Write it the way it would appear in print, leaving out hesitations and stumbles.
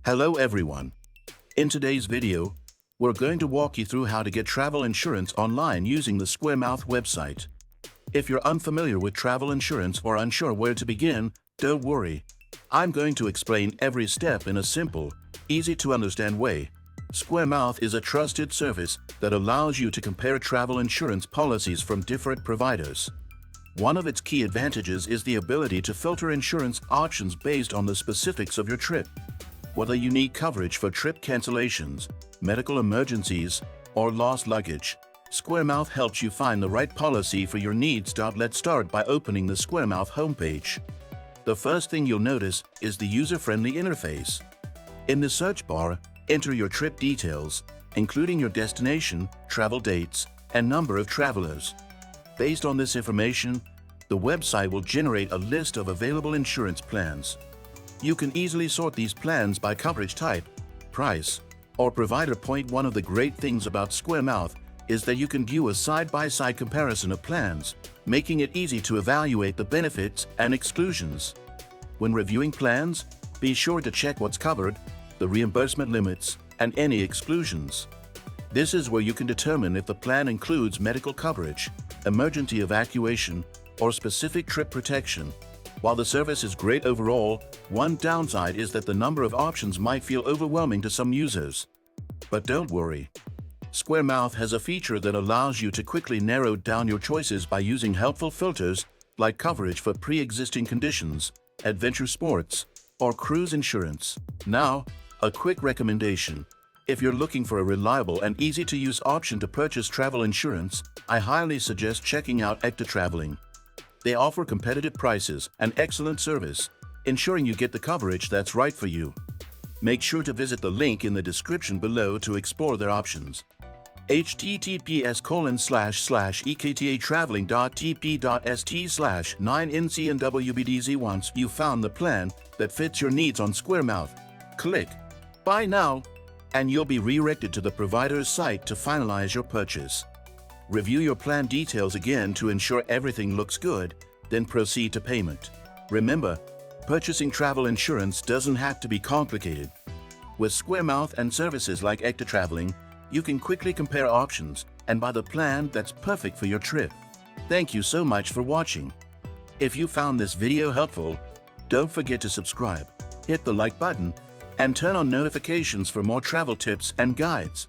Hello everyone. In today's video, we're going to walk you through how to get travel insurance online using the Squaremouth website. If you're unfamiliar with travel insurance or unsure where to begin, don't worry. I'm going to explain every step in a simple, easy-to-understand way. Squaremouth is a trusted service that allows you to compare travel insurance policies from different providers. One of its key advantages is the ability to filter insurance options based on the specifics of your trip. Whether you need coverage for trip cancellations, medical emergencies, or lost luggage, Squaremouth helps you find the right policy for your needs. Let's start by opening the Squaremouth homepage. The first thing you'll notice is the user-friendly interface. In the search bar, enter your trip details, including your destination, travel dates, and number of travelers. Based on this information, the website will generate a list of available insurance plans. You can easily sort these plans by coverage type, price, or provider. One of the great things about Squaremouth is that you can view a side-by-side comparison of plans, making it easy to evaluate the benefits and exclusions. When reviewing plans, be sure to check what's covered, the reimbursement limits, and any exclusions. This is where you can determine if the plan includes medical coverage, emergency evacuation, or specific trip protection. While the service is great overall, one downside is that the number of options might feel overwhelming to some users. But don't worry. Squaremouth has a feature that allows you to quickly narrow down your choices by using helpful filters like coverage for pre-existing conditions, adventure sports, or cruise insurance. Now, a quick recommendation. If you're looking for a reliable and easy-to-use option to purchase travel insurance, I highly suggest checking out Ekta Traveling. They offer competitive prices and excellent service, ensuring you get the coverage that's right for you. Make sure to visit the link in the description below to explore their options. https://ektatraveling.tp.st/9ncnwbdz. Once you've found the plan that fits your needs on Squaremouth, click Buy Now, and you'll be redirected to the provider's site to finalize your purchase. Review your plan details again to ensure everything looks good, then proceed to payment. Remember, purchasing travel insurance doesn't have to be complicated. With Squaremouth and services like Ekta Traveling, you can quickly compare options and buy the plan that's perfect for your trip. Thank you so much for watching. If you found this video helpful, don't forget to subscribe, hit the like button, and turn on notifications for more travel tips and guides.